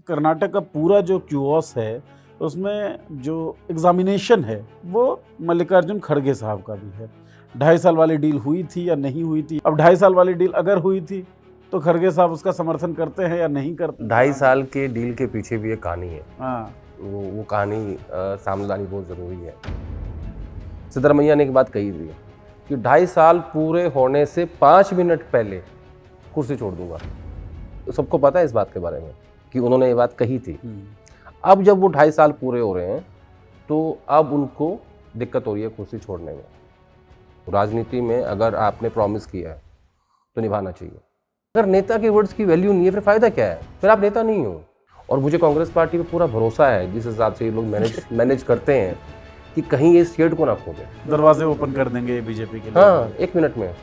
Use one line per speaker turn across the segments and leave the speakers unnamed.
कर्नाटक का पूरा जो क्यूओस है उसमें जो एग्जामिनेशन है वो मल्लिकार्जुन खड़गे साहब का भी है। 2.5 साल वाली डील हुई थी या नहीं हुई थी? अब 2.5 साल वाली डील अगर हुई थी तो खड़गे साहब उसका समर्थन करते हैं या नहीं करते?
2.5 साल के डील के पीछे भी एक कहानी है।
हाँ,
वो कहानी सामने लानी बहुत ज़रूरी है। सिद्धरमैया ने एक बात कही थी कि 2.5 साल पूरे होने से 5 मिनट पहले कुर्सी छोड़ दूंगा। तो सबको पता है इस बात के बारे में कि उन्होंने ये बात कही थी। अब जब वो 2.5 साल पूरे हो रहे हैं तो अब उनको दिक्कत हो रही है कुर्सी छोड़ने में। राजनीति में अगर आपने प्रॉमिस किया है तो निभाना चाहिए। अगर नेता के वर्ड्स की वैल्यू नहीं है फिर फ़ायदा क्या है? फिर आप नेता नहीं हो। और मुझे कांग्रेस पार्टी पे पूरा भरोसा है जिस हिसाब से ये लोग मैनेज करते हैं कि कहीं ये शेड को ना खो दे।
दरवाजे ओपन कर देंगे बीजेपी के लिए।
हाँ, 1 मिनट में।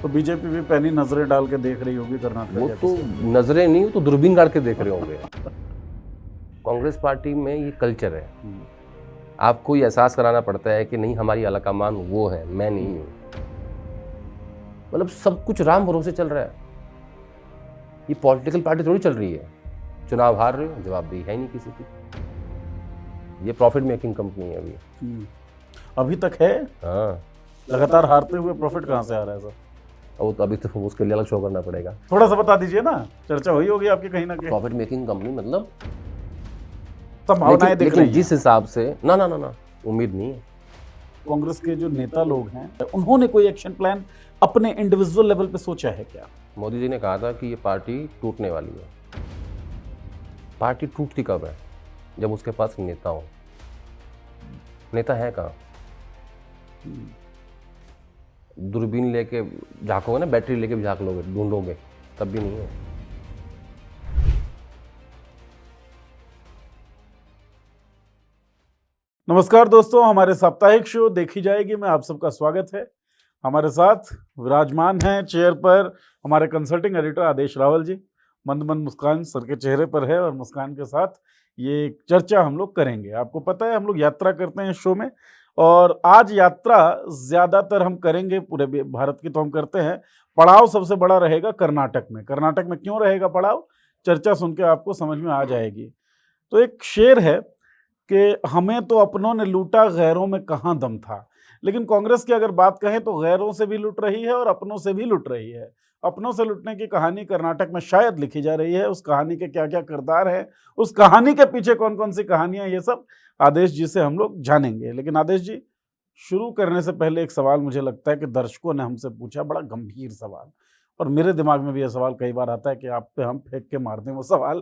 तो बीजेपी भी पहली नजरें डाल के देख रही होगी कर्नाटक।
वो तो नजरें नहीं, वो तो दूरबीन गाड़ के देख रहे होंगे। कांग्रेस पार्टी में ये कल्चर है, आपको ये एहसास कराना पड़ता है कि नहीं हमारी आलाकमान वो है, मैं नहीं हूँ। मतलब सब कुछ राम भरोसे चल रहा है। ये पॉलिटिकल पार्टी थोड़ी चल रही है। चुनाव हार रहे हो, जवाबदेही है नहीं किसी की। ये प्रॉफिट मेकिंग कंपनी है अभी।
अभी तक है।
हाँ,
लगातार हारते हुए प्रॉफिट कहाँ से आ रहा है सर?
वो तो अभी तो उसके लिए अलग शो करना पड़ेगा।
थोड़ा सा बता दीजिए ना, चर्चा हुई होगी आपकी कहीं ना कहीं।
प्रॉफिट मेकिंग कंपनी मतलब
संभावनाएं दिख रही
लेकिन
हैं।
जिस हिसाब से ना उम्मीद नहीं है।
कांग्रेस के जो नेता लोग हैं उन्होंने कोई एक्शन प्लान अपने इंडिविजुअल लेवल पे सोचा है क्या?
मोदी जी ने कहा था कि ये पार्टी टूटने वाली है। पार्टी टूटती कब है? जब उसके पास नेता हो। नेता है कहाँ? दूरबीन लेके झाँकोगे ना, बैटरी लेके भी झाँक लोगे, ढूंढोगे, तब भी नहीं है।
नमस्कार दोस्तों, हमारे साप्ताहिक शो देखी जाएगी में आप सबका स्वागत है। हमारे साथ विराजमान हैं चेयर पर हमारे कंसल्टिंग एडिटर आदेश रावल जी। मंद मंद मुस्कान सर के चेहरे पर है और मुस्कान के साथ ये चर्चा हम लोग करेंगे। आपको पता है हम लोग यात्रा करते हैं इस शो में, और आज यात्रा ज़्यादातर हम करेंगे पूरे भारत की तो हम करते हैं। पड़ाव सबसे बड़ा रहेगा कर्नाटक में। कर्नाटक में क्यों रहेगा पड़ाव? चर्चा सुन के आपको समझ में आ जाएगी। तो एक शेर है कि हमें तो अपनों ने लूटा, गैरों में कहाँ दम था। लेकिन कांग्रेस की अगर बात कहें तो गैरों से भी लूट रही है और अपनों से भी लूट रही है। अपनों से लूटने की कहानी कर्नाटक में शायद लिखी जा रही है। उस कहानी के क्या क्या किरदार हैं, उस कहानी के पीछे कौन कौन सी कहानियां, ये सब आदेश जी से हम लोग जानेंगे। लेकिन आदेश जी, शुरू करने से पहले एक सवाल मुझे लगता है कि दर्शकों ने हमसे पूछा, बड़ा गंभीर सवाल, और मेरे दिमाग में भी यह सवाल कई बार आता है कि आप पे हम फेंक के मार दें वो सवाल।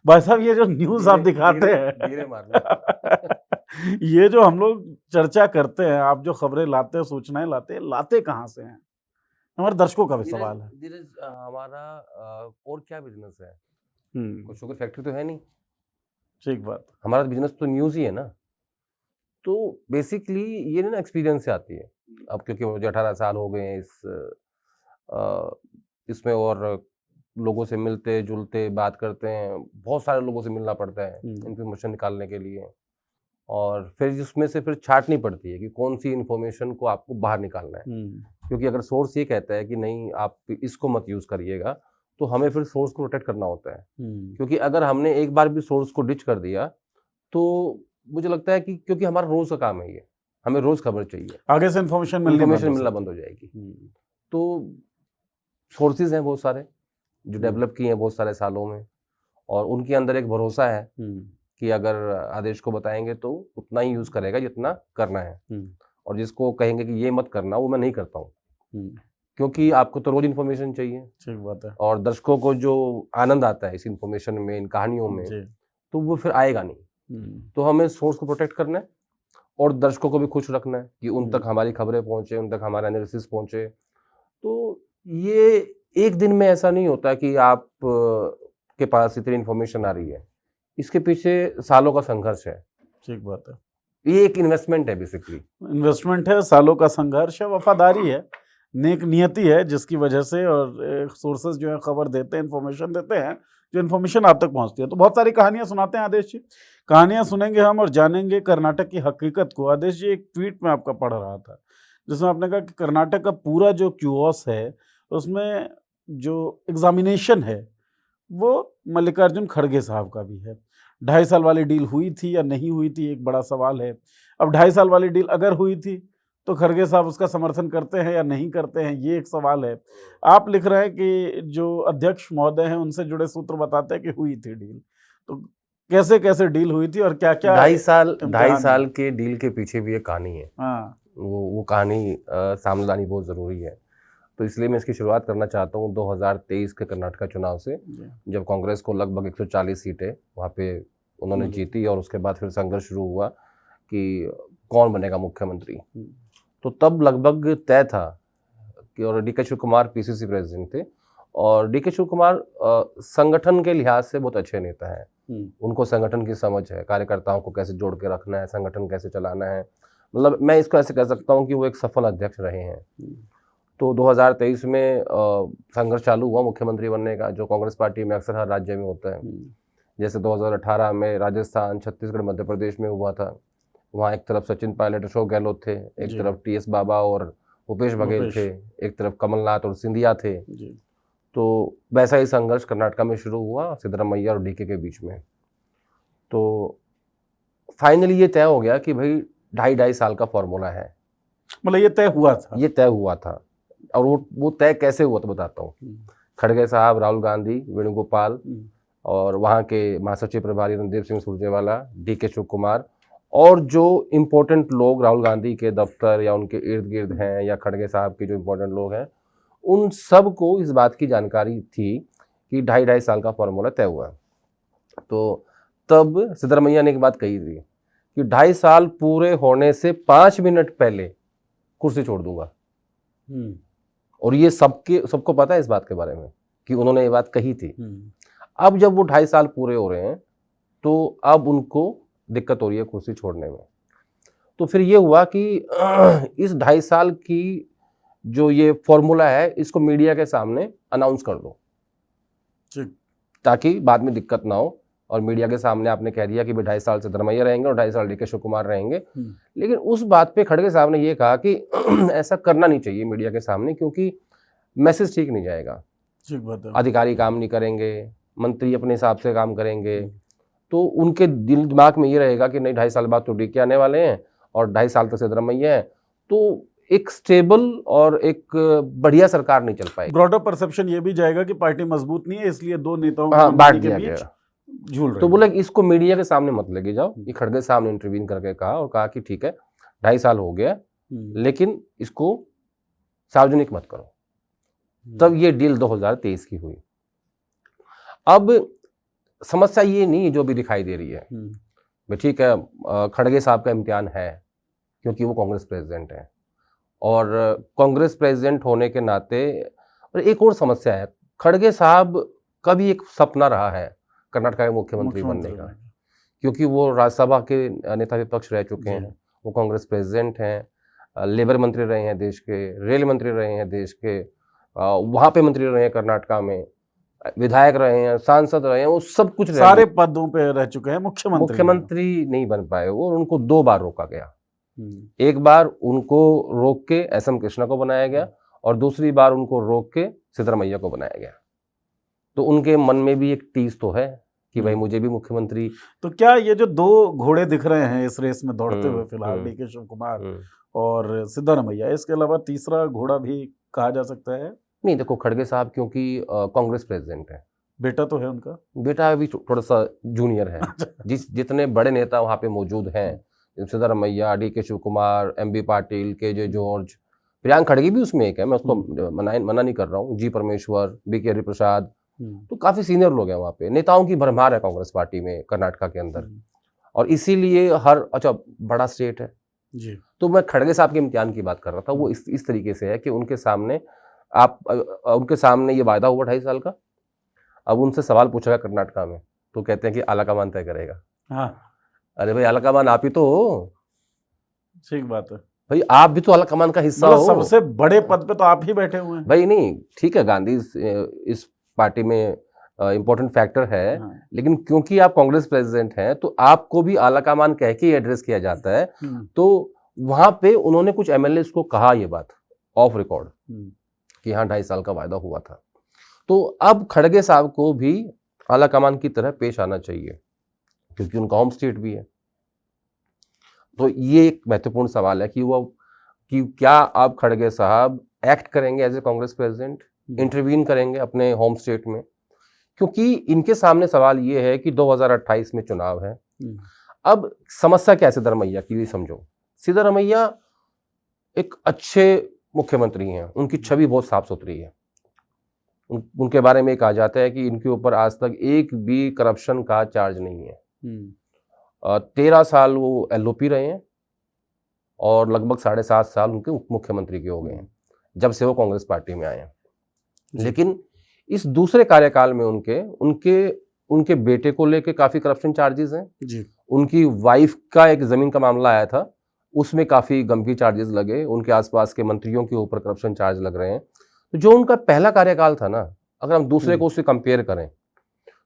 भाई साहब, ये जो न्यूज़ आप दिखाते हैं ये जो हम लोग चर्चा करते हैं, आप जो खबरें लाते हैं, सूचनाएं लाते कहाँ से हैं? हमारे दर्शकों का भी सवाल है।
हमारा और क्या बिजनेस है? कोई शुगर
ठीक
फैक्ट्री तो है नहीं।
बात।
हमारा बिजनेस तो न्यूज़ ही है ना। तो बेसिकली ये ना एक्सपीरियंस से आती है। अब क्योंकि मुझे 18 साल हो गए हैं इसमें, और लोगों से मिलते जुलते बात करते हैं, बहुत सारे लोगों से मिलना पड़ता है इन्फॉर्मेशन निकालने के लिए, और फिर उसमें से फिर छांटनी पड़ती है कि कौन सी इन्फॉर्मेशन को आपको बाहर निकालना है। क्योंकि अगर सोर्स ये कहता है कि नहीं आप इसको मत यूज़ करिएगा, तो हमें फिर सोर्स को प्रोटेक्ट करना होता है। क्योंकि अगर हमने एक बार भी सोर्स को डिच कर दिया तो मुझे लगता है कि क्योंकि हमारा रोज़ का काम है ये, हमें रोज़ खबर चाहिए,
आगे से इन्फॉर्मेशन
मिलना बंद हो जाएगी। तो सोर्सेज हैं बहुत सारे जो डेवलप किए हैं बहुत सारे सालों में, और उनके अंदर एक भरोसा है कि अगर आदेश को बताएंगे तो उतना ही यूज़ करेगा जितना करना है, और जिसको कहेंगे कि ये मत करना वो मैं नहीं करता हूँ। क्योंकि आपको तो रोज इन्फॉर्मेशन चाहिए।
ठीक बात है।
और दर्शकों को जो आनंद आता है इस इन्फॉर्मेशन में, इन कहानियों में, तो वो फिर आएगा नहीं। तो हमें सोर्स को प्रोटेक्ट करना है और दर्शकों को भी खुश रखना है कि उन तक हमारी खबरें पहुंचे, उन तक हमारा एनालिसिस पहुंचे। तो ये एक दिन में ऐसा नहीं होता कि आप के पास इतनी इन्फॉर्मेशन आ रही है, इसके पीछे सालों का संघर्ष है।
ठीक बात है।
ये एक इन्वेस्टमेंट है, बेसिकली
इन्वेस्टमेंट है, सालों का संघर्ष है, वफादारी है, नेक नियति है, जिसकी वजह से और सोर्सेज जो है खबर देते हैं, इन्फॉर्मेशन देते हैं, जो इन्फॉर्मेशन आप तक पहुंचती है। तो बहुत सारी कहानियां सुनाते हैं आदेश जी। कहानियां सुनेंगे हम और जानेंगे कर्नाटक की हकीकत को। आदेश जी, एक ट्वीट में आपका पढ़ रहा था जिसमें आपने कहा कि कर्नाटक का पूरा जो क्यूओस है उसमें जो एग्जामिनेशन है वो मल्लिकार्जुन खड़गे साहब का भी है। 2.5 साल वाली डील हुई थी या नहीं हुई थी, एक बड़ा सवाल है। अब 2.5 साल वाली डील अगर हुई थी तो खड़गे साहब उसका समर्थन करते हैं या नहीं करते हैं, ये एक सवाल है। आप लिख रहे हैं कि जो अध्यक्ष महोदय हैं उनसे जुड़े सूत्र बताते हैं कि हुई थी डील। तो कैसे कैसे डील हुई थी और क्या क्या
2.5 साल के डील के पीछे भी एक कहानी है।
हाँ,
वो कहानी सामने लानी बहुत ज़रूरी है। तो इसलिए मैं इसकी शुरुआत करना चाहता हूँ 2023 के कर्नाटक चुनाव से, जब कांग्रेस को लगभग 140 सीटें वहाँ पे उन्होंने जीती और उसके बाद फिर संघर्ष शुरू हुआ कि कौन बनेगा मुख्यमंत्री। तो तब लगभग तय था कि, और डी के शिव कुमार पीसीसी प्रेसिडेंट थे, और डी के शिव कुमार संगठन के लिहाज से बहुत अच्छे नेता हैं। उनको संगठन की समझ है, कार्यकर्ताओं को कैसे जोड़ के रखना है, संगठन कैसे चलाना है। मतलब मैं इसको ऐसे कह सकता हूँ कि वो एक सफल अध्यक्ष रहे हैं। तो 2023 में संघर्ष चालू हुआ मुख्यमंत्री बनने का, जो कांग्रेस पार्टी में अक्सर हर राज्य में होता है। जैसे 2018 में राजस्थान, छत्तीसगढ़, मध्य प्रदेश में हुआ था। वहाँ एक तरफ सचिन पायलट, अशोक गहलोत थे, एक तरफ टीएस बाबा और भूपेश बघेल थे, एक तरफ कमलनाथ और सिंधिया थे। तो वैसा ही संघर्ष कर्नाटक में शुरू हुआ सिद्धरामैया और डीके के बीच में। तो फाइनली ये तय हो गया कि भाई 2.5 साल का फॉर्मूला है।
मतलब ये तय हुआ था?
ये तय हुआ था। और वो तय कैसे हुआ तो बताता हूँ। खड़गे साहब, राहुल गांधी, वेणुगोपाल और वहाँ के महासचिव प्रभारी रणदीप सिंह सुरजेवाला, डी के शिव कुमार और जो इम्पोर्टेंट लोग राहुल गांधी के दफ्तर या उनके इर्द गिर्द हैं या खड़गे साहब के जो इम्पोर्टेंट लोग हैं, उन सब को इस बात की जानकारी थी कि 2.5 साल का फॉर्मूला तय हुआ। तो तब सिद्धरामैया ने एक बात कही थी कि 2.5 साल पूरे होने से 5 मिनट पहले कुर्सी छोड़ दूंगा। और ये सबको पता है इस बात के बारे में कि उन्होंने ये बात कही थी। अब जब वो 2.5 साल पूरे हो रहे हैं तो अब उनको दिक्कत हो रही है कुर्सी छोड़ने में। तो फिर ये हुआ कि इस 2.5 साल की जो ये फॉर्मूला है, इसको मीडिया के सामने अनाउंस कर दो ताकि बाद में दिक्कत ना हो। और मीडिया के सामने आपने कह दिया कि 2.5 साल सिद्धरामैया रहेंगे और 2.5 साल डी के शिव कुमार रहेंगे। लेकिन उस बात पे खड़गे साहब ने ये कहा कि ऐसा करना नहीं चाहिए मीडिया के सामने, क्योंकि मैसेज ठीक नहीं जाएगा। अधिकारी काम नहीं करेंगे, मंत्री अपने हिसाब से काम करेंगे, तो उनके दिल दिमाग में ये रहेगा कि नहीं 2.5 साल बाद तो डीके आने वाले हैं और 2.5 साल तक सिद्धरामैया है, तो एक स्टेबल और एक बढ़िया सरकार नहीं चल पाएगी।
ब्रॉडर परसेप्शन ये भी जाएगा कि पार्टी मजबूत नहीं है, इसलिए दो नेताओं
बांट दिया गया।
झूल रहे।
तो बोले इसको मीडिया के सामने मत लेके जाओ। ये खड़गे साहब ने इंटरवीन करके कहा और कहा कि ठीक है 2.5 साल हो गया, लेकिन इसको सार्वजनिक मत करो। तब ये डील 2023 की हुई। अब समस्या ये नहीं जो भी दिखाई दे रही है, भाई ठीक है खड़गे साहब का इम्तिहान है क्योंकि वो कांग्रेस प्रेसिडेंट है, और कांग्रेस प्रेसिडेंट होने के नाते। और एक और समस्या है, खड़गे साहब का भी एक सपना रहा है कर्नाटक के मुख्यमंत्री बनने का, क्योंकि वो राज्यसभा के नेता विपक्ष रह चुके हैं, वो कांग्रेस प्रेसिडेंट हैं, लेबर मंत्री रहे हैं देश के, रेल मंत्री रहे हैं देश के, वहाँ पे मंत्री रहे हैं कर्नाटक में, विधायक रहे हैं, सांसद रहे हैं, वो सब कुछ
सारे पदों पे रह चुके हैं।
मुख्यमंत्री नहीं बन पाए वो, और उनको 2 बार रोका गया। एक बार उनको रोक के एसएम कृष्णा को बनाया गया और दूसरी बार उनको रोक के सिद्धरामैया को बनाया गया। तो उनके मन में भी एक टीस तो है कि भाई मुझे भी मुख्यमंत्री।
तो क्या ये जो 2 घोड़े दिख रहे हैं इस रेस में दौड़ते हुए फिलहाल, डी के शिव कुमार और सिद्धरामैया, इसके अलावा तीसरा घोड़ा भी कहा जा सकता है?
नहीं, देखो खड़गे साहब क्योंकि कांग्रेस प्रेसिडेंट है,
बेटा तो है उनका,
बेटा अभी थोड़ा सा जूनियर है। जितने बड़े नेता वहाँ पे मौजूद हैं, सिद्धरामैया, डी के शिव कुमार, एमबी पाटिल, के.जे. जॉर्ज, प्रियांक खड़गे भी उसमें एक है, मैं उसको मना नहीं कर रहा हूँ, जी परमेश्वर, बी.के. हरिप्रसाद, तो काफी सीनियर लोग हैं वहाँ पे। नेताओं की भरमार है कांग्रेस पार्टी में कर्नाटक के अंदर, और इसीलिए अच्छा बड़ा स्टेट है
जी।
तो मैं खड़गे साहब के इम्तिहान की बात कर रहा था। वो इस तरीके से है कि उनके सामने उनके सामने ये वायदा हुआ 2.5 साल का। अब उनसे सवाल पूछा गया कर्नाटक में, तो कहते हैं कि आलाकमान तय करेगा।
हाँ,
अरे भाई आलाकमान आप ही तो हो,
ठीक बात है
भाई, आप भी तो आलाकमान का हिस्सा हो।
सबसे बड़े पद पे तो आप ही बैठे हुए हैं
भाई। नहीं ठीक है, गांधी इस पार्टी में इम्पोर्टेंट फैक्टर है, लेकिन क्योंकि आप कांग्रेस प्रेसिडेंट हैं तो आपको भी आलाकमान कह के एड्रेस किया जाता है। तो वहां पे उन्होंने कुछ एमएलए को कहा ये बात ऑफ रिकॉर्ड कि हाँ 2.5 साल का वायदा हुआ था। तो अब खड़गे साहब को भी आला कमान की तरह पेश आना चाहिए, क्योंकि उनका होम स्टेट भी है। तो ये एक महत्वपूर्ण सवाल है कि क्या अब खड़गे साहब एक्ट करेंगे as a Congress president, intervene करेंगे अपने होम स्टेट में, क्योंकि इनके सामने सवाल ये है कि 2028 में चुनाव है। अब समस्या क्या है सिद्धरमैया की, समझो। सिद्धरमैया एक अच्छे मुख्यमंत्री हैं, उनकी छवि बहुत साफ सुथरी है। उनके बारे में कहा जाता है कि इनके ऊपर आज तक एक भी करप्शन का चार्ज नहीं है। 13 साल वो एलओपी रहे हैं और लगभग 7.5 साल उनके उप मुख्यमंत्री के हो गए हैं जब से वो कांग्रेस पार्टी में आए हैं। लेकिन इस दूसरे कार्यकाल में उनके बेटे को लेके काफी करप्शन चार्जेस हैं जी। उनकी वाइफ का एक जमीन का मामला आया था, उसमें काफी गंभीर चार्जेस लगे। उनके आसपास के मंत्रियों के ऊपर करप्शन चार्ज लग रहे हैं। तो जो उनका पहला कार्यकाल था ना, अगर हम दूसरे को उससे कंपेयर करें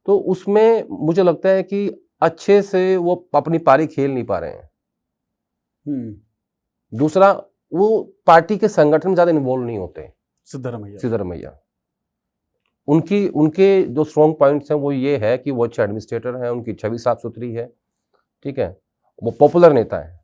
तो उसमें मुझे लगता है कि अच्छे से वो अपनी पारी खेल नहीं पा रहे हैं। दूसरा, वो पार्टी के संगठन में ज्यादा इन्वॉल्व नहीं होते। सिद्धरमैया उनके जो स्ट्रॉन्ग पॉइंट्स हैं वो ये है कि वो अच्छे एडमिनिस्ट्रेटर हैं, उनकी छवि साफ सुथरी है, ठीक है, वो पॉपुलर नेता है,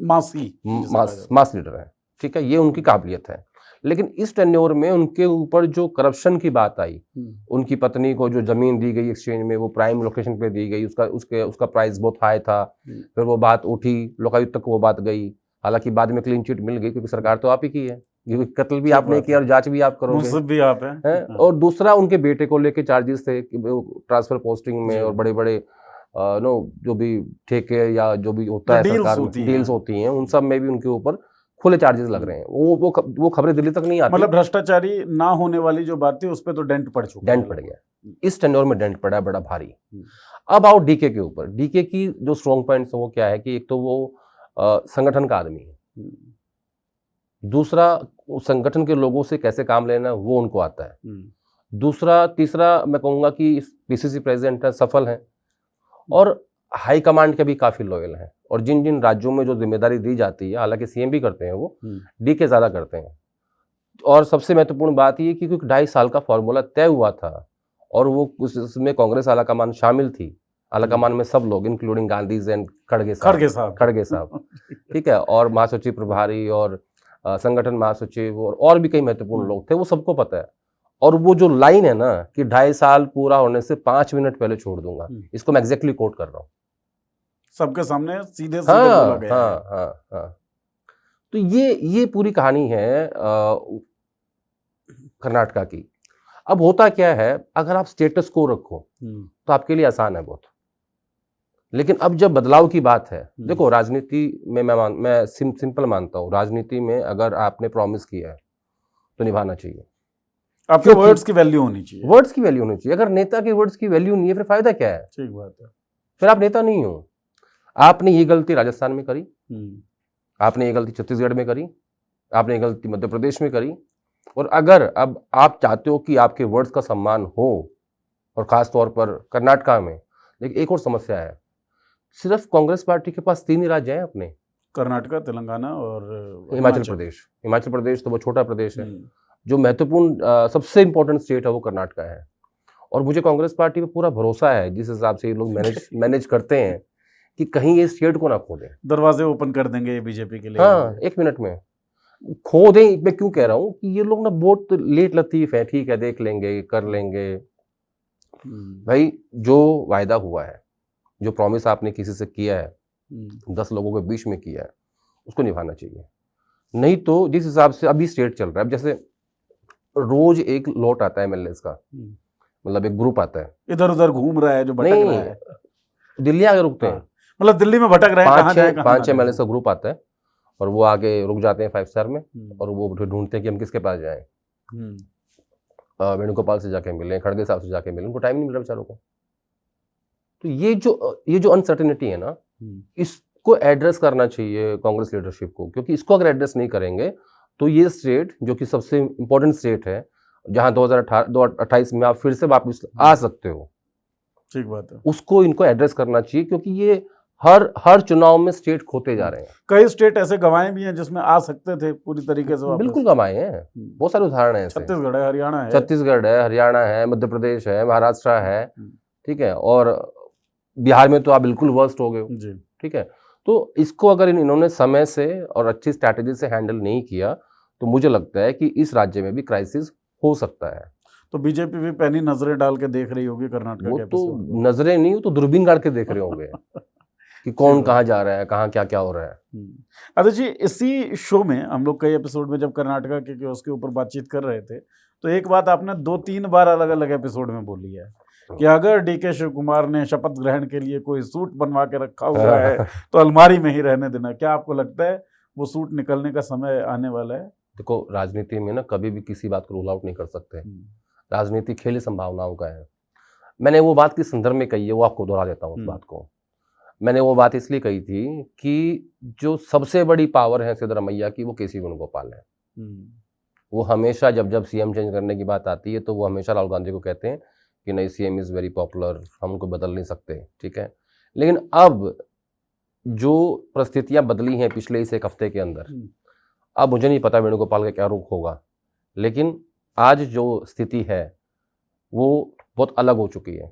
मास लीडर है, ठीक है, ये उनकी काबिलियत है। लेकिन इस टेन्योर में उनके ऊपर जो करप्शन की बात आई, उनकी पत्नी को जो जमीन दी गई एक्सचेंज में, वो प्राइम लोकेशन पे दी गई, उसका प्राइस बहुत हाई था, फिर वो बात उठी, लोकायुक्त तक वो बात गई। हालांकि बाद में क्लीन चिट मिल गई क्योंकि सरकार तो आप ही की है, क्योंकि कत्ल भी आपने किया और जांच भी आप करोगे,
भी आप हैं।
और दूसरा, उनके बेटे को लेके चार्जेस थे कि ट्रांसफर पोस्टिंग में और बड़े बड़े जो भी ठेके या जो भी होता है सरकार में डील्स होती हैं, उन सब में भी उनके ऊपर खुले चार्जेस लग रहे हैं। वो खबरें दिल्ली तक नहीं आती।
मतलब भ्रष्टाचारी ना होने वाली जो बात थी उस पर तो डेंट पड़
गया। इस टेन्योर में डेंट पड़ा है बड़ा भारी। अब आओ डीके के ऊपर। डीके की जो स्ट्रॉन्ग पॉइंट्स है वो क्या है कि एक तो वो संगठन का आदमी है, दूसरा संगठन के लोगों से कैसे काम लेना वो उनको आता है, तीसरा मैं कहूँगा कि पीसीसी प्रेसिडेंट है, सफल हैं, और हाई कमांड के भी काफी लॉयल हैं। और जिन जिन राज्यों में जो जिम्मेदारी दी जाती है, हालांकि सीएम भी करते हैं, वो डीके ज्यादा करते हैं। और सबसे महत्वपूर्ण बात ये कि 2.5 साल का फॉर्मूला तय हुआ था और वो उसमें कांग्रेस आलाकमान शामिल थी। आलाकमान में सब लोग इंक्लूडिंग गांधी एंड खड़गे साहब ठीक है, और महासचिव प्रभारी और संगठन महासचिव और भी कई महत्वपूर्ण लोग थे, वो सबको पता है। और वो जो लाइन है ना कि 2.5 साल पूरा होने से 5 मिनट पहले छोड़ दूंगा, इसको मैं एग्जैक्टली कोट कर रहा हूँ,
सबके सामने सीधे बोला गया है।
हाँ। तो ये पूरी कहानी है कर्नाटका की। अब होता क्या है, अगर आप स्टेटस को रखो तो आपके लिए आसान है बहुत, लेकिन अब जब बदलाव की बात है, देखो राजनीति में मैं सिंपल मानता हूँ, राजनीति में अगर आपने प्रॉमिस किया है तो निभाना चाहिए।
आपके वर्ड्स की वैल्यू होनी चाहिए।
अगर नेता के वर्ड्स की वैल्यू नहीं है फिर फायदा क्या है?
ठीक बात है,
फिर आप नेता नहीं हो। आपने ये गलती राजस्थान में करी, आपने ये गलती छत्तीसगढ़ में करी, आपने ये गलती मध्य प्रदेश में करी, और अगर अब आप चाहते हो कि आपके वर्ड्स का सम्मान हो, और खास तौर पर कर्नाटका में, लेकिन एक और समस्या है, सिर्फ कांग्रेस पार्टी के पास 3 ही राज्य हैं अपने,
कर्नाटका, तेलंगाना और
हिमाचल प्रदेश तो वो छोटा प्रदेश है। जो महत्वपूर्ण सबसे इंपॉर्टेंट स्टेट है वो कर्नाटका है। और मुझे कांग्रेस पार्टी पे पूरा भरोसा है, जिस हिसाब से ये लोग मैनेज करते हैं, कि कहीं ये स्टेट को ना खो दें,
दरवाजे ओपन कर देंगे बीजेपी के लिए।
हाँ, 1 मिनट में खो दें। मैं क्यों कह रहा हूँ कि ये लोग ना बहुत लेट लतीफ है, ठीक है देख लेंगे, कर लेंगे। भाई, जो वायदा हुआ है, जो प्रॉमिस आपने किसी से किया है, 10 लोगों के बीच में किया है, उसको निभाना चाहिए। नहीं तो जिस हिसाब से अभी स्टेट चल रहा है, अब जैसे रोज एक लॉट आता है एमएलएस का, मतलब एक ग्रुप आता है,
इधर उधर घूम रहा है, जो भटक रहा है,
दिल्ली आगे रुकते हैं,
मतलब दिल्ली में भटक रहे हैं,
5-6 एमएलएस का ग्रुप आता है और वो आगे रुक जाते हैं 5 स्टार में, और वो ढूंढते हैं कि हम किसके पास जाएं। वेणुगोपाल से जाके मिले, खड़गे साहब से जाके मिले, उनको टाइम नहीं मिल रहा बेचारों को। तो ये जो अनसर्टेनिटी है ना, इसको एड्रेस करना चाहिए कांग्रेस लीडरशिप को, क्योंकि इसको अगर एड्रेस नहीं करेंगे तो ये स्टेट, जो कि सबसे इंपॉर्टेंट स्टेट है, जहां 2028 में आप फिर से वापस आ सकते हो,
ठीक बात है,
उसको इनको एड्रेस करना चाहिए। क्योंकि ये हर चुनाव में स्टेट खोते जा रहे हैं।
कई स्टेट ऐसे गंवाए भी हैं जिसमें आ सकते थे पूरी तरीके से वापस।
बिल्कुल गंवाए हैं, बहुत सारे उदाहरण हैं ऐसे।
छत्तीसगढ़ है, हरियाणा है,
हरियाणा है, मध्य प्रदेश है, महाराष्ट्र है, ठीक है, और बिहार में तो आप बिल्कुल वर्स्ट हो गए हो, ठीक है। तो इसको अगर इन्होंने समय से और अच्छी स्ट्रैटेजी से हैंडल नहीं किया तो मुझे लगता है कि इस राज्य में भी क्राइसिस हो सकता है।
तो बीजेपी भी पैनी नजरें डाल के देख रही होगी कर्नाटक
वो
के
तो नजरें नहीं, वो तो दूरबीन गाड़ के देख रहे होंगे कि कौन कहाँ जा रहा है, कहाँ क्या क्या हो रहा है।
अच्छा जी, इसी शो में हम लोग कई एपिसोड में जब कर्नाटका के उसके ऊपर बातचीत कर रहे थे तो एक बात आपने 2-3 बार अलग अलग एपिसोड में बोली है कि अगर डीके शिव कुमार ने शपथ ग्रहण के लिए कोई सूट बनवा के रखा हुआ है तो अलमारी में ही रहने देना। क्या आपको लगता है वो सूट निकलने का समय आने वाला है?
देखो, राजनीति में ना कभी भी किसी बात को रूल आउट नहीं कर सकते। राजनीति खेल संभावनाओं का है। मैंने वो बात किस संदर्भ में कही है वो आपको दोहरा देता हूँ उस बात को। मैंने वो बात इसलिए कही थी कि जो सबसे बड़ी पावर है सिद्धरमैया की वो केसी वेणुगोपाल है। वो हमेशा जब सीएम चेंज करने की बात आती है तो वो हमेशा राहुल गांधी को कहते हैं कि नहीं, सीएम इज़ वेरी पॉपुलर, हम उनको बदल नहीं सकते, ठीक है। लेकिन अब जो परिस्थितियां बदली हैं पिछले इस एक हफ्ते के अंदर, अब मुझे नहीं पता वेणुगोपाल का क्या रुख होगा, लेकिन आज जो स्थिति है वो बहुत अलग हो चुकी है।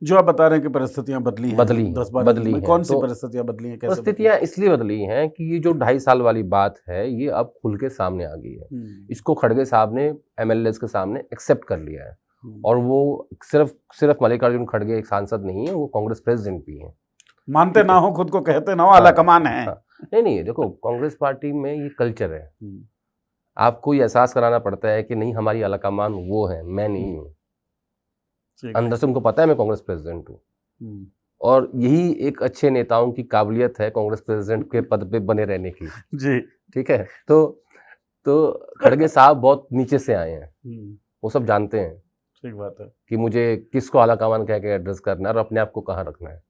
जो आप बता रहे हैं कि परिस्थितियां बदली हैं,
बदली हैं।
कौन सी परिस्थितियां बदली हैं? कैसे
परिस्थितियां इसलिए बदली हैं कि ये जो 2.5 साल वाली बात है ये अब खुल के सामने आ गई है। इसको खड़गे साहब ने एमएलए के सामने एक्सेप्ट कर लिया है और वो सिर्फ मल्लिकार्जुन खड़गे एक सांसद नहीं है, वो कांग्रेस प्रेसिडेंट भी है।
मानते ना हो, खुद को कहते ना हो आला कमान है।
नहीं, देखो कांग्रेस पार्टी में ये कल्चर है, आपको ये एहसास कराना पड़ता है कि नहीं हमारी आला कमान वो है, मैं नहीं हूँ। अंदर से उनको पता है मैं कांग्रेस प्रेसिडेंट हूँ और यही एक अच्छे नेताओं की काबिलियत है कांग्रेस प्रेसिडेंट के पद पे बने रहने की
जी,
ठीक है। तो खड़गे साहब बहुत नीचे से आए हैं, वो सब जानते हैं,
ठीक बात है,
कि मुझे किसको आला कमान कह के एड्रेस करना है और अपने आप को कहाँ रखना है।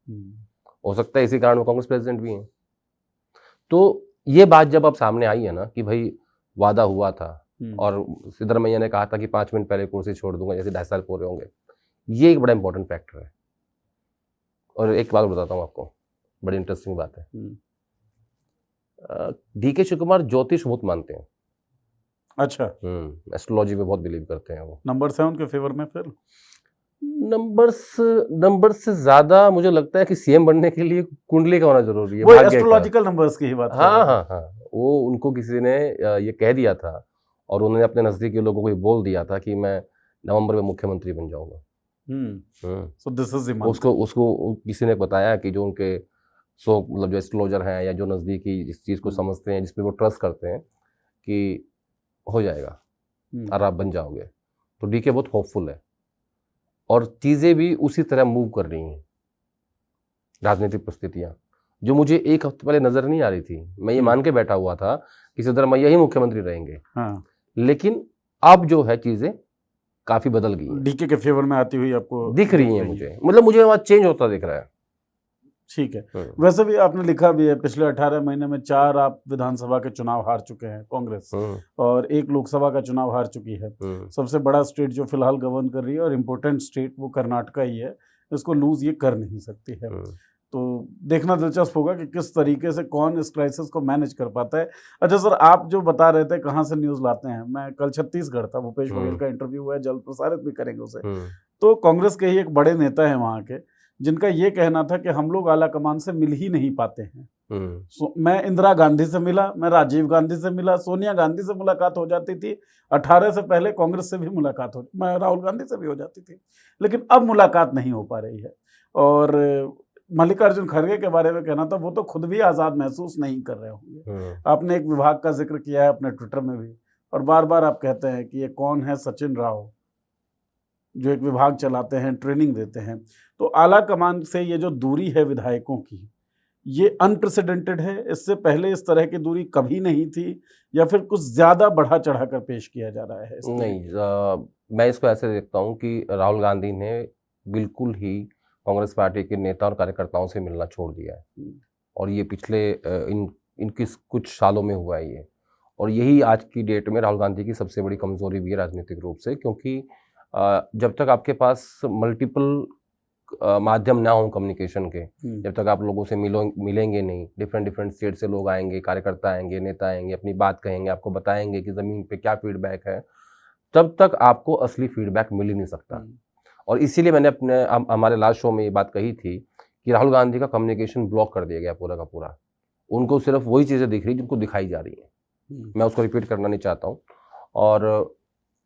हो सकता है इसी कारण वो कांग्रेस प्रेसिडेंट भी हैं। तो ये बात जब अब सामने आई है ना कि भाई वादा हुआ था और सिद्धरमैया ने कहा था कि 5 मिनट पहले कुर्सी छोड़ दूंगा जैसे 2.5 साल पूरे होंगे, ये एक बड़ा इंपॉर्टेंट फैक्टर है। और एक बात बताता हूँ आपको, बड़ी इंटरेस्टिंग बात है। डीके शिव कुमार ज्योतिष बहुत मानते हैं।
अच्छा,
एस्ट्रोलॉजी में बहुत बिलीव करते हैं वो।
नंबर्स हैं उनके फेवर में? फिर
नंबर्स से ज्यादा मुझे लगता है कि सीएम बनने के लिए कुंडली का होना जरूरी है।
वो एस्ट्रोलॉजिकल नंबर्स की ही बात।
हाँ, वो उनको किसी ने ये कह दिया था और उन्होंने अपने नजदीकी लोगों को ये बोल दिया था कि मैं नवंबर में मुख्यमंत्री बन जाऊंगा।
सो दिस इज द
उसको किसी ने बताया कि जो उनके मतलब जो एस्ट्रोलॉजर हैं या जो नजदीकी इस चीज को समझते हैं, जिसपे वो ट्रस्ट करते हैं कि हो जाएगा और आप बन जाओगे। तो डीके बहुत होपफुल है और चीजें भी उसी तरह मूव कर रही हैं। राजनीतिक परिस्थितियां जो मुझे एक हफ्ते पहले नजर नहीं आ रही थी, मैं ये मान के बैठा हुआ था कि सिद्धरमैया ही मुख्यमंत्री रहेंगे। लेकिन अब जो है चीजें काफी बदल गई हैं।
डीके के फेवर में आती हुई आपको
दिख रही है मुझे, मतलब मुझे वहां चेंज होता दिख रहा है।
ठीक है। वैसे भी आपने लिखा भी है पिछले 18 महीने में 4 आप विधानसभा के चुनाव हार चुके हैं कांग्रेस और 1 लोकसभा का चुनाव हार चुकी है। सबसे बड़ा स्टेट जो फिलहाल गवर्न कर रही है और इम्पोर्टेंट स्टेट वो कर्नाटका ही है, इसको लूज ये कर नहीं सकती है। तो देखना दिलचस्प होगा कि किस तरीके से कौन इस क्राइसिस को मैनेज कर पाता है। अच्छा सर, आप जो बता रहे थे कहाँ से न्यूज़ लाते हैं, मैं कल छत्तीसगढ़ था, भूपेश बघेल का इंटरव्यू हुआ है, जल्द प्रसारित भी करेंगे उसे। तो कांग्रेस के ही एक बड़े नेता है वहाँ के, जिनका ये कहना था कि हम लोग आला कमान से मिल ही नहीं पाते हैं। मैं इंदिरा गांधी से मिला, मैं राजीव गांधी से मिला, सोनिया गांधी से मुलाकात हो जाती थी, 18 से पहले कांग्रेस से भी मुलाकात हो, मैं राहुल गांधी से भी हो जाती थी, लेकिन अब मुलाकात नहीं हो पा रही है। और मल्लिकार्जुन खड़गे के बारे में कहना था वो तो खुद भी आज़ाद महसूस नहीं कर रहे होंगे। आपने एक विभाग का जिक्र किया है अपने ट्विटर में भी, और बार बार आप कहते हैं कि ये कौन है सचिन राव, जो एक विभाग चलाते हैं, ट्रेनिंग देते हैं। तो आला कमान से ये जो दूरी है विधायकों की, ये अनप्रेसिडेंटेड है? इससे पहले इस तरह की दूरी कभी नहीं थी या फिर कुछ ज़्यादा बढ़ा चढ़ा कर पेश किया जा रहा है?
नहीं, मैं इसको ऐसे देखता हूँ कि राहुल गांधी ने बिल्कुल ही कांग्रेस पार्टी के नेता और कार्यकर्ताओं से मिलना छोड़ दिया है और ये पिछले इनकी कुछ सालों में हुआ है ये, और यही आज की डेट में राहुल गांधी की सबसे बड़ी कमजोरी भी है राजनीतिक रूप से, क्योंकि जब तक आपके पास मल्टीपल माध्यम ना हो कम्युनिकेशन के, जब तक आप लोगों से मिलेंगे नहीं, डिफरेंट स्टेट से लोग आएंगे, कार्यकर्ता आएंगे, नेता आएंगे, अपनी बात कहेंगे, आपको बताएंगे कि ज़मीन पे क्या फीडबैक है, तब तक आपको असली फीडबैक मिल ही नहीं सकता। और इसीलिए मैंने हमारे लास्ट शो में ये बात कही थी कि राहुल गांधी का कम्युनिकेशन ब्लॉक कर दिया गया पूरा का पूरा। उनको सिर्फ वही चीज़ें दिख रही जिनको दिखाई जा रही हैं। मैं उसको रिपीट करना नहीं चाहता हूँ। और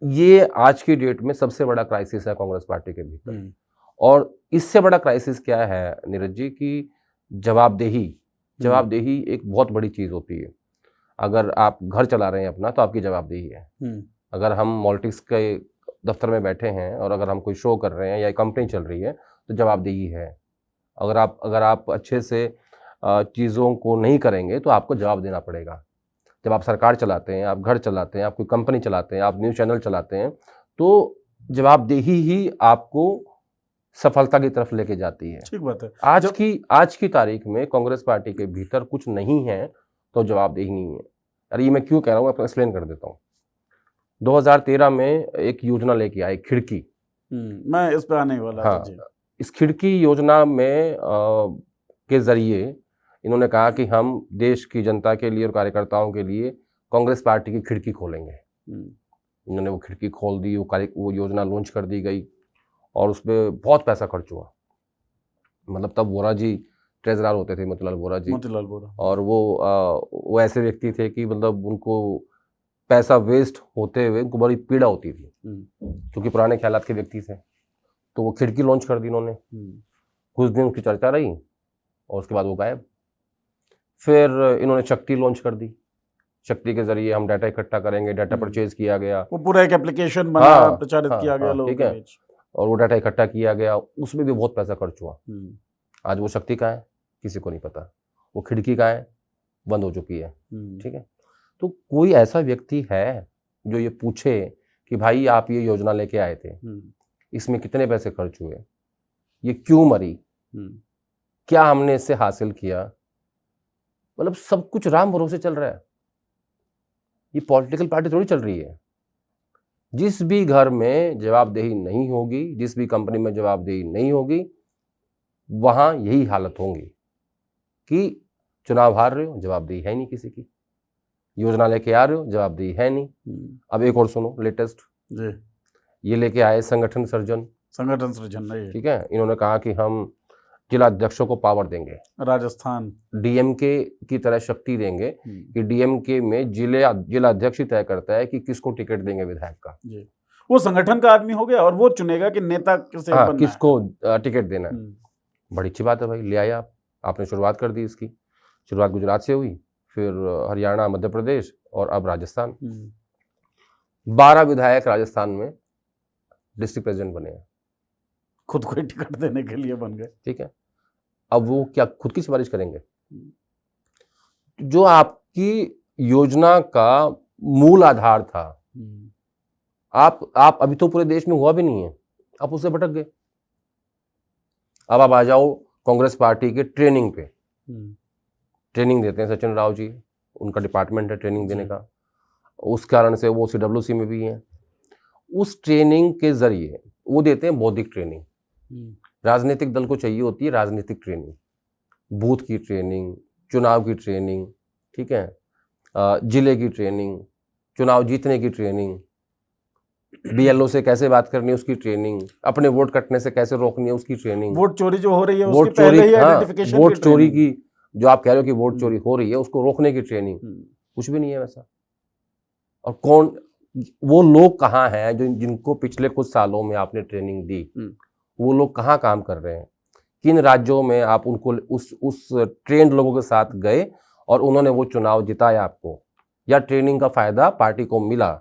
ये आज की डेट में सबसे बड़ा क्राइसिस है कांग्रेस पार्टी के भीतर। और इससे बड़ा क्राइसिस क्या है नीरज जी कि जवाबदेही एक बहुत बड़ी चीज़ होती है। अगर आप घर चला रहे हैं अपना तो आपकी जवाबदेही है। अगर हम मॉलिटिक्स के दफ्तर में बैठे हैं और अगर हम कोई शो कर रहे हैं या कंपनी चल रही है तो जवाबदेही है। अगर आप अच्छे से चीज़ों को नहीं करेंगे तो आपको जवाब देना पड़ेगा। जब आप सरकार चलाते हैं, आप घर चलाते हैं, आप कोई कंपनी चलाते हैं, आप न्यूज़ चैनल चलाते हैं, तो जवाबदेही ही आपको सफलता की तरफ लेके जाती है।
ठीक बात है।
आज की तारीख में कांग्रेस पार्टी के भीतर कुछ नहीं है तो जवाबदेही नहीं है। अरे ये मैं क्यों कह रहा हूँ, आपको एक्सप्लेन कर देता हूँ। 2013 में एक योजना लेके आए, खिड़की।
मैं इस पे आने वाला था जी।
इस खिड़की योजना में के जरिए इन्होंने कहा कि हम देश की जनता के लिए और कार्यकर्ताओं के लिए कांग्रेस पार्टी की खिड़की खोलेंगे। इन्होंने वो खिड़की खोल दी, वो योजना लॉन्च कर दी गई और उस पर बहुत पैसा खर्च हुआ। मतलब तब वोरा जी ट्रेजरर होते थे, मोतीलाल वोरा। और वो ऐसे व्यक्ति थे कि मतलब उनको पैसा वेस्ट होते हुए उनको बड़ी पीड़ा होती थी, क्योंकि पुराने ख्यालात के व्यक्ति थे। तो वो खिड़की लॉन्च कर दी इन्होंने। कुछ दिन उसकी चर्चा रही और उसके बाद वो गायब। फिर इन्होंने शक्ति लॉन्च कर दी। शक्ति के जरिए हम डाटा इकट्ठा करेंगे, डाटा परचेज किया गया,
वो पूरा एक एप्लीकेशन बना, प्रचारित किया गया लोगों के बीच,
और वो डाटा इकट्ठा किया गया, उसमें भी बहुत पैसा खर्च हुआ। आज वो शक्ति कहाँ है किसी को नहीं पता, वो खिड़की कहाँ है, बंद हो चुकी है। ठीक है, तो कोई ऐसा व्यक्ति है जो ये पूछे कि भाई आप ये योजना लेके आए थे, इसमें कितने पैसे खर्च हुए, ये क्यों मरी, क्या हमने इससे हासिल किया? मतलब सब कुछ राम भरोसे चल रहा है। ये पॉलिटिकल पार्टी थोड़ी चल रही है। जिस भी घर में जवाबदेही नहीं होगी, जिस भी कंपनी में जवाबदेही नहीं होगी, वहां यही हालत होंगी कि चुनाव हार रहे हो, जवाबदेही है नहीं किसी की, योजना लेके आ रहे हो, जवाबदेही है नहीं। अब एक और सुनो लेटेस्ट जी, ये लेके आए संगठन सृजन। नहीं, ठीक है, इन्होंने कहा कि हम जिला अध्यक्षों को पावर देंगे,
राजस्थान
डीएमके की तरह शक्ति देंगे कि डीएमके में जिला अध्यक्ष ही तय करता है कि किसको टिकट देंगे विधायक का।
वो संगठन का आदमी हो गया और वो चुनेगा कि नेता
किसको टिकट देना है। बड़ी अच्छी बात है भाई, ले आए आपने शुरुआत कर दी इसकी। शुरुआत गुजरात से हुई, फिर हरियाणा, मध्य प्रदेश और अब राजस्थान। 12 विधायक राजस्थान में डिस्ट्रिक्ट प्रेसिडेंट बने हैं,
खुद को टिकट देने के लिए बन गए। ठीक है,
अब वो क्या खुद की सिफारिश करेंगे? जो आपकी योजना का मूल आधार था, आप अभी तो पूरे देश में हुआ भी नहीं है, आप उससे भटक गए। अब आप आ जाओ कांग्रेस पार्टी के ट्रेनिंग पे। ट्रेनिंग देते हैं सचिन राव जी, उनका डिपार्टमेंट है ट्रेनिंग देने का, उस कारण से वो CWC में भी हैं। उस ट्रेनिंग के जरिए वो देते हैं बौद्धिक ट्रेनिंग। राजनीतिक दल को चाहिए होती है राजनीतिक ट्रेनिंग, बूथ की ट्रेनिंग, चुनाव की ट्रेनिंग, ठीक है, जिले की ट्रेनिंग, चुनाव जीतने की ट्रेनिंग, BLO से कैसे बात करनी है उसकी ट्रेनिंग, अपने वोट कटने से कैसे रोकनी है उसकी ट्रेनिंग,
वोट चोरी जो हो रही है उसकी पहले ही आइडेंटिफिकेशन,
वोट चोरी की जो आप कह रहे हो कि वोट चोरी हो रही है उसको रोकने की ट्रेनिंग, कुछ भी नहीं है वैसा। और कौन वो लोग कहाँ हैं जिनको पिछले कुछ सालों में आपने ट्रेनिंग दी, वो लोग कहाँ काम कर रहे हैं? किन राज्यों में आप उनको उस ट्रेंड लोगों के साथ गए और उन्होंने वो चुनाव जिताया आपको, या ट्रेनिंग का फायदा पार्टी को मिला?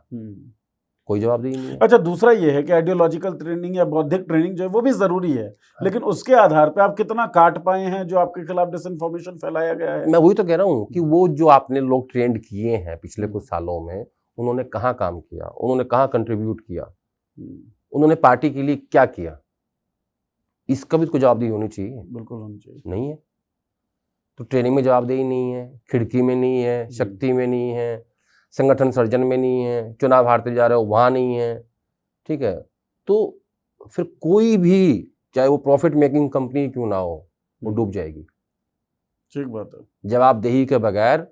कोई जवाब नहीं है।
अच्छा, दूसरा ये है कि आइडियोलॉजिकल ट्रेनिंग या बौद्धिक ट्रेनिंग जो है वो भी जरूरी है, लेकिन उसके आधार पे आप कितना काट पाए हैं जो आपके खिलाफ डिसइंफॉर्मेशन फैलाया गया है।
मैं वही तो कह रहा हूँ कि वो जो आपने लोग ट्रेंड किए हैं पिछले कुछ सालों में, उन्होंने कहाँ काम किया, उन्होंने कहाँ कंट्रीब्यूट किया, उन्होंने पार्टी के लिए क्या किया, इसका भी तो जवाबदेही होनी चाहिए।
बिल्कुल होनी चाहिए,
नहीं है। तो ट्रेनिंग में जवाबदेही नहीं है, खिड़की में नहीं है, शक्ति में नहीं है, संगठन सर्जन में नहीं है, चुनाव हारते जा रहे हो वहाँ नहीं है, ठीक है। तो फिर कोई भी चाहे वो प्रॉफिट मेकिंग कंपनी क्यों ना हो, वो डूब जाएगी।
ठीक बात है।
जवाबदेही के बगैर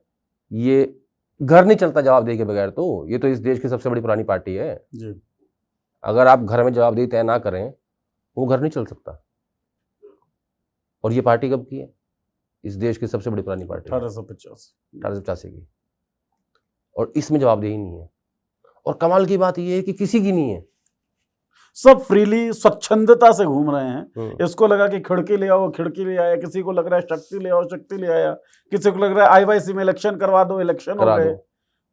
ये घर नहीं चलता, जवाबदेही के बगैर तो ये तो इस देश की सबसे बड़ी पुरानी पार्टी है।
जी।
अगर आप घर में जवाबदेही तय ना करें, वो घर नहीं चल सकता। और ये पार्टी कब की है? इस देश की सबसे बड़ी पुरानी पार्टी 1885 की, और इसमें जवाबदेही नहीं है। और कमाल की बात ये है कि किसी की नहीं है।
सब फ्रीली स्वच्छंदता से घूम रहे हैं। इसको लगा कि खिड़की ले आओ, खिड़की ले आया, किसी को लग रहा है शक्ति ले आओ, शक्ति ले आया, किसी को लग रहा है आईवाईसी में इलेक्शन करवा दो, इलेक्शन हो गए।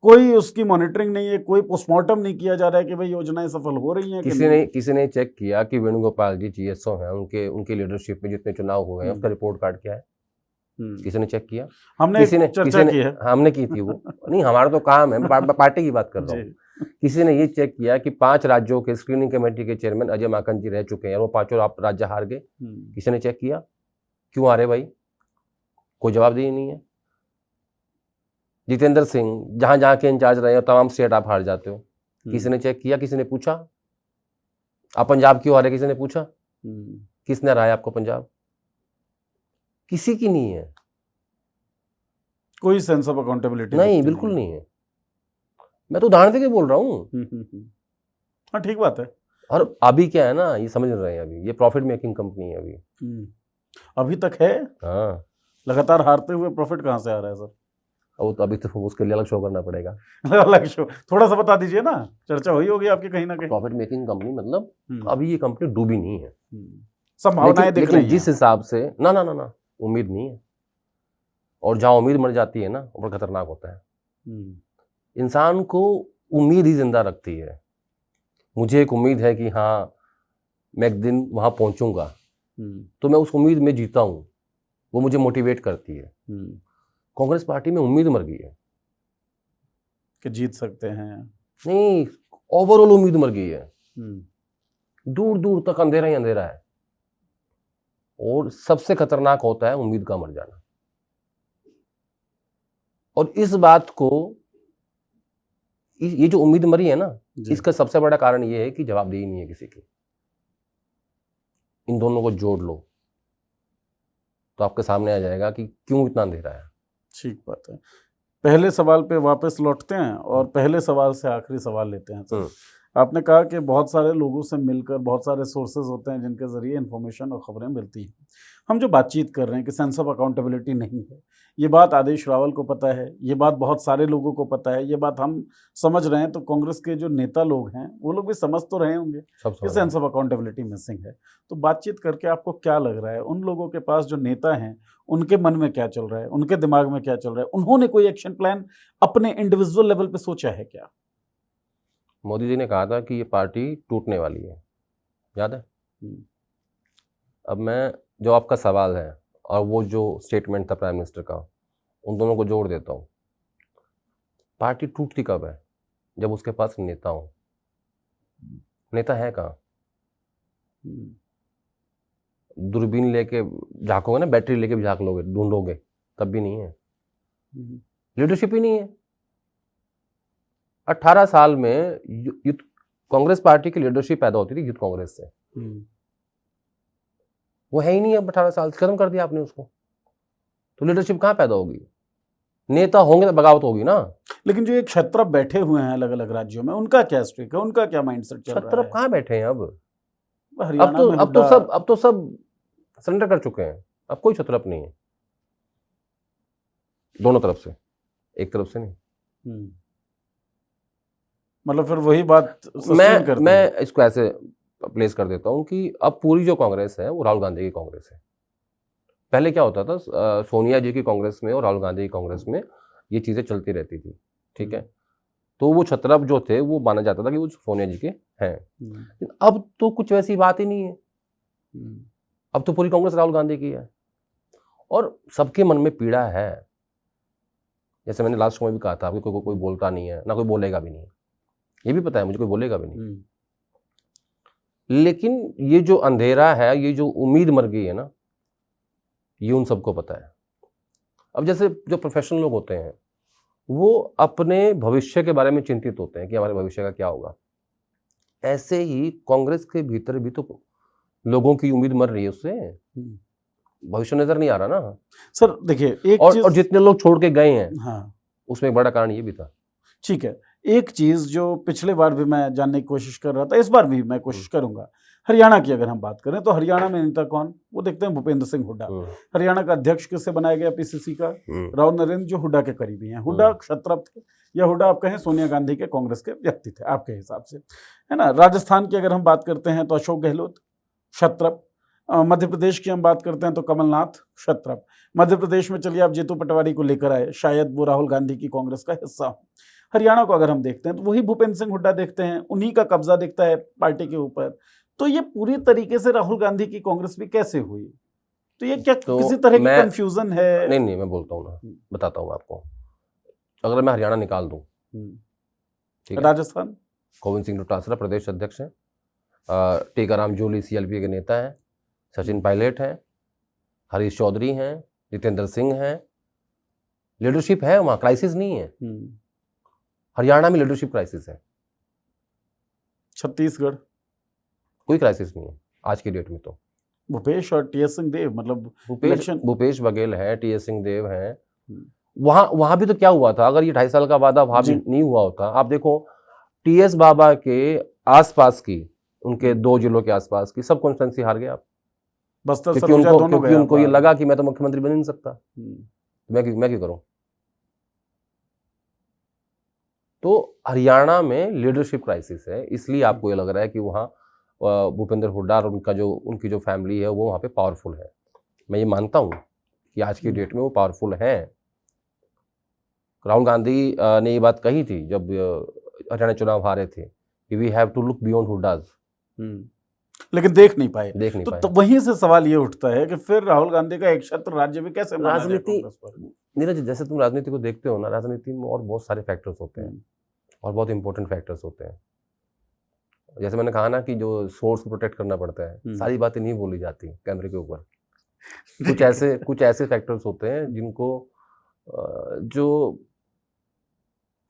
कोई उसकी मॉनिटरिंग नहीं है, कोई पोस्टमार्टम नहीं किया जा रहा है कि भाई योजनाएं सफल हो रही हैं।
किसी ने चेक किया कि वेणुगोपाल जी जीएसओ हैं, उनके लीडरशिप में जितने चुनाव हुए हैं उसका रिपोर्ट कार्ड क्या है? किसी ने चेक किया?
हमने चर्चा की है।
हमने की थी वो नहीं, हमारा तो काम है, पार्टी की बात कर रहा हूँ। किसी ने ये चेक किया कि 5 राज्यों के स्क्रीनिंग कमेटी के चेयरमैन अजय माकन जी रह चुके हैं और वो 5 राज्य हार गए? किसी ने चेक किया? क्यों हारे भाई? कोई जवाबदेही नहीं है। जितेंद्र सिंह जहां जहां के इंचार्ज रहे हो, तमाम स्टेट आप हार जाते हो। किसी ने चेक किया? किसी ने पूछा? आप पंजाब क्यों हारे? किसी ने पूछा? किसने हराया आपको पंजाब? किसी की नहीं है।
कोई सेंस ऑफ अकाउंटेबिलिटी
नहीं, बिल्कुल नहीं है। मैं तो उदाहरण देके बोल रहा हूँ।
हाँ, ठीक बात है।
और अभी क्या है ना, ये समझ रहे हैं, अभी ये प्रॉफिट मेकिंग कंपनी है।
अभी तक है।
हाँ,
लगातार हारते हुए प्रॉफिट कहाँ से आ रहा है सर?
तो अभी तो उसके लिए अलग शो करना पड़ेगा।
अलग शो थोड़ा सा बता दीजिए ना, चर्चा हुई होगी आपकी कहीं ना कहीं।
प्रॉफिट मेकिंग कंपनी मतलब अभी ये कंपनी डूबी नहीं है,
संभावनाएं दिख रही हैं।
जिस हिसाब से ना उम्मीद नहीं है। और जहाँ उम्मीद मर जाती है ना, वो खतरनाक होता है। इंसान को उम्मीद ही जिंदा रखती है। मुझे एक उम्मीद है कि हाँ मैं एक दिन वहां पहुंचूंगा, तो मैं उस उम्मीद में जीता हूं, वो मुझे मोटिवेट करती है। कांग्रेस पार्टी में उम्मीद मर गई है
कि जीत सकते हैं।
नहीं, ओवरऑल उम्मीद मर गई है। दूर दूर तक अंधेरा ही अंधेरा है। और सबसे खतरनाक होता है उम्मीद का मर जाना। और इस बात को, ये जो उम्मीद मरी है ना, इसका सबसे बड़ा कारण ये है कि जवाबदेही नहीं है किसी की। इन दोनों को जोड़ लो तो आपके सामने आ जाएगा कि क्यों इतना अंधेरा है। ठीक
बात है। पहले सवाल पे वापस लौटते हैं और पहले सवाल से आखिरी सवाल लेते हैं। तो आपने कहा कि बहुत सारे लोगों से मिलकर बहुत सारे सोर्सेज होते हैं जिनके जरिए इन्फॉर्मेशन और खबरें मिलती हैं। हम जो बातचीत कर रहे हैं कि सेंस ऑफ अकाउंटेबिलिटी नहीं है, ये बात आदेश रावल को पता है, ये बात बहुत सारे लोगों को पता है, ये बात हम समझ रहे हैं, तो कांग्रेस के जो नेता लोग हैं वो लोग भी समझ तो रहे होंगे कि सेंस ऑफ अकाउंटेबिलिटी मिसिंग है। तो बातचीत करके आपको क्या लग रहा है, उन लोगों के पास जो नेता हैं उनके मन में क्या चल रहा है, उनके दिमाग में क्या चल रहा है? उन्होंने कोई एक्शन प्लान अपने इंडिविजुअल लेवल पे सोचा है क्या?
मोदी जी ने कहा था कि ये पार्टी टूटने वाली है, याद है? अब मैं, जो आपका सवाल है और वो जो स्टेटमेंट था प्राइम मिनिस्टर का, उन दोनों को जोड़ देता हूँ। पार्टी टूटती कब है? जब उसके पास नेता हो। नेता है कहाँ? दूरबीन लेके झांकोगे ना, बैटरी लेके भी झांक लोगे, ढूंढोगे, तब भी नहीं है। लीडरशिप ही नहीं है। 18 साल में यूथ कांग्रेस पार्टी की लीडरशिप पैदा होती थी यूथ कांग्रेस से। वो है ही नहीं। अब 18 साल से खत्म कर दिया आपने उसको, तो लीडरशिप कहाँ पैदा होगी? नेता होंगे तो बगावत होगी ना।
लेकिन जो एक क्षत्रप बैठे हुए हैं अलग अलग राज्यों में, उनका क्या स्ट्रिक है, उनका क्या माइंडसेट चल रहा है?
क्षत्रप कहाँ बैठे हैं अब? अब तो सब सरेंडर कर चुके हैं। अब कोई क्षत्रप नहीं है, दोनों तरफ से, एक तरफ से नहीं।
मतलब फिर वही बात
मैं इसको ऐसे प्लेस कर देता हूं कि अब पूरी जो कांग्रेस है वो राहुल गांधी की कांग्रेस है। पहले क्या होता था, सोनिया जी की कांग्रेस में और राहुल गांधी की कांग्रेस में ये चीजें चलती रहती थी, ठीक है? तो वो छत्रप जो थे वो माना जाता था कि वो सोनिया जी के हैं। अब तो कुछ वैसी बात ही नहीं है। अब तो पूरी कांग्रेस राहुल गांधी की है और सबके मन में पीड़ा है। जैसे मैंने लास्ट में भी कहा था कि कोई बोलता नहीं है, ना कोई बोलेगा भी नहीं। ये भी पता है मुझे, कोई बोलेगा भी नहीं। लेकिन ये जो अंधेरा है, ये जो उम्मीद मर गई है ना, ये उन सबको पता है। अब जैसे जो प्रोफेशनल लोग होते हैं वो अपने भविष्य के बारे में चिंतित होते हैं कि हमारे भविष्य का क्या होगा। ऐसे ही कांग्रेस के भीतर भी तो लोगों की उम्मीद मर रही है उससे, भविष्य नजर नहीं आ रहा ना
सर देखिए एक
और जितने लोग छोड़ के गए हैं
हाँ
उसमें एक बड़ा कारण ये भी था।
ठीक है, एक चीज जो पिछले बार भी मैं जानने की कोशिश कर रहा था, इस बार भी मैं कोशिश करूंगा, हरियाणा की अगर हम बात करें तो हरियाणा में नेता कौन, वो देखते हैं भूपेंद्र सिंह हुड्डा। हरियाणा का अध्यक्ष किससे बनाया गया पीसीसी का, राव नरेंद्र, जो हुड्डा के करीबी हैं। हुड्डा क्षत्रप थे या हुड्डा आप कहें सोनिया गांधी के कांग्रेस के व्यक्ति थे आपके हिसाब से, है ना। राजस्थान की अगर हम बात करते हैं तो अशोक गहलोत क्षत्रप, मध्य प्रदेश की हम बात करते हैं तो कमलनाथ क्षत्रप। मध्य प्रदेश में चलिए आप जेतू पटवारी को लेकर आए, शायद वो राहुल गांधी की कांग्रेस का हिस्सा हो। हरियाणा को अगर हम देखते हैं तो वही भूपेंद्र सिंह हुड्डा देखते हैं, उन्हीं का कब्जा दिखता है पार्टी के ऊपर। तो ये पूरी तरीके से राहुल गांधी की कांग्रेस भी कैसे हुई, तो ये क्या
तो
किसी तरह की कंफ्यूजन है?
नहीं मैं बोलता हूँ ना, बताता हूँ आपको। अगर मैं हरियाणा निकाल दूं, ठीक है,
राजस्थान
गोविंद सिंह डोटासरा प्रदेश अध्यक्ष हैं, टीकाराम जूली सीएलपी के नेता हैं, सचिन पायलट हैं, हरीश चौधरी हैं, जितेंद्र सिंह हैं, लीडरशिप है वहाँ, क्राइसिस नहीं है। हरियाणा में लीडरशिप क्राइसिस है।
छत्तीसगढ़
कोई क्राइसिस नहीं है आज की डेट में। तो
भूपेश और टीएस सिंह देव, मतलब
भूपेश बघेल है, टीएस सिंह देव हैं। वहां भी तो क्या हुआ था, अगर ये 2.5 साल का वादा वहां भी नहीं हुआ होता। आप देखो टीएस बाबा के आसपास की, उनके 2 जिलों के आसपास की सब कॉन्स्टिट्यूंसी हार गए आप,
बस्तर
क्योंकि उनको ये लगा कि मैं तो मुख्यमंत्री बन नहीं सकता, मैं क्यों करूं। तो हरियाणा में लीडरशिप क्राइसिस है, इसलिए आपको ये लग रहा है कि वहाँ भूपेंद्र हुड्डा और उनकी जो फैमिली है वो वहाँ पे पावरफुल है। मैं ये मानता हूँ कि आज की डेट में वो पावरफुल है। राहुल गांधी ने ये बात कही थी जब हरियाणा चुनाव हारे थे कि we have to look beyond Hoodas,
लेकिन देख नहीं पाए।
तो
वहीं से सवाल ये उठता है कि फिर राहुल गांधी का एक क्षेत्र राज्य में कैसे
राजनीति, नीरज जैसे तुम राजनीति को देखते हो ना, राजनीति में और बहुत सारे फैक्टर्स होते हैं और बहुत इंपॉर्टेंट फैक्टर्स होते हैं। जैसे मैंने कहा ना कि जो सोर्स को प्रोटेक्ट करना पड़ता है, सारी बातें नहीं बोली जाती कैमरे के ऊपर। कुछ ऐसे फैक्टर्स होते हैं जिनको जो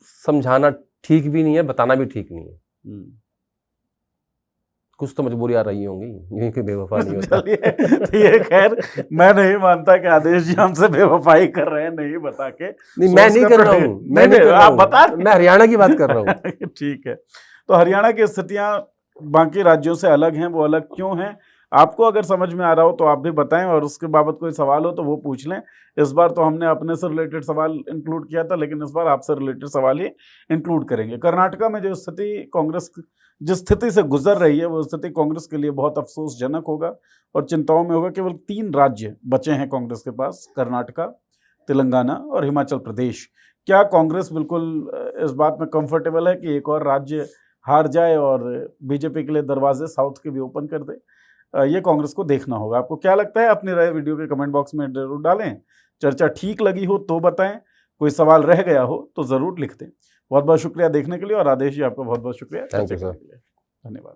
समझाना ठीक भी नहीं है, बताना भी ठीक नहीं है। कुछ तो मजबूरी आ रही होंगी, यही कि बेवफा नहीं होता।
ये खैर मैं नहीं मानता कि आदेश जी हमसे बेवफाई कर रहे हैं नहीं बता के।
नहीं मैं नहीं कर रहा हूँ,
आप बता,
मैं हरियाणा की बात कर रहा हूँ।
ठीक है, तो हरियाणा की स्थितियां बाकी राज्यों से अलग हैं, वो अलग क्यों हैं आपको अगर समझ में आ रहा हो तो आप भी बताएं, और उसके बाबत कोई सवाल हो तो वो पूछ लें। इस बार तो हमने अपने से रिलेटेड सवाल इंक्लूड किया था, लेकिन इस बार आपसे रिलेटेड सवाल ही इंक्लूड करेंगे। कर्नाटका में जो स्थिति कांग्रेस जिस स्थिति से गुजर रही है वो स्थिति कांग्रेस के लिए बहुत अफसोसजनक होगा और चिंताओं में होगा। केवल 3 राज्य बचे हैं कांग्रेस के पास, कर्नाटका, तेलंगाना और हिमाचल प्रदेश। क्या कांग्रेस बिल्कुल इस बात में कंफर्टेबल है कि एक और राज्य हार जाए और बीजेपी के लिए दरवाजे साउथ के भी ओपन कर दे? ये कांग्रेस को देखना होगा। आपको क्या लगता है? अपनी राय वीडियो के कमेंट बॉक्स में जरूर डालें। चर्चा ठीक लगी हो तो बताएं, कोई सवाल रह गया हो तो ज़रूर लिख दें। बहुत बहुत शुक्रिया देखने के लिए, और आदेश जी आपका बहुत बहुत शुक्रिया।
थैंक यू सर,
धन्यवाद।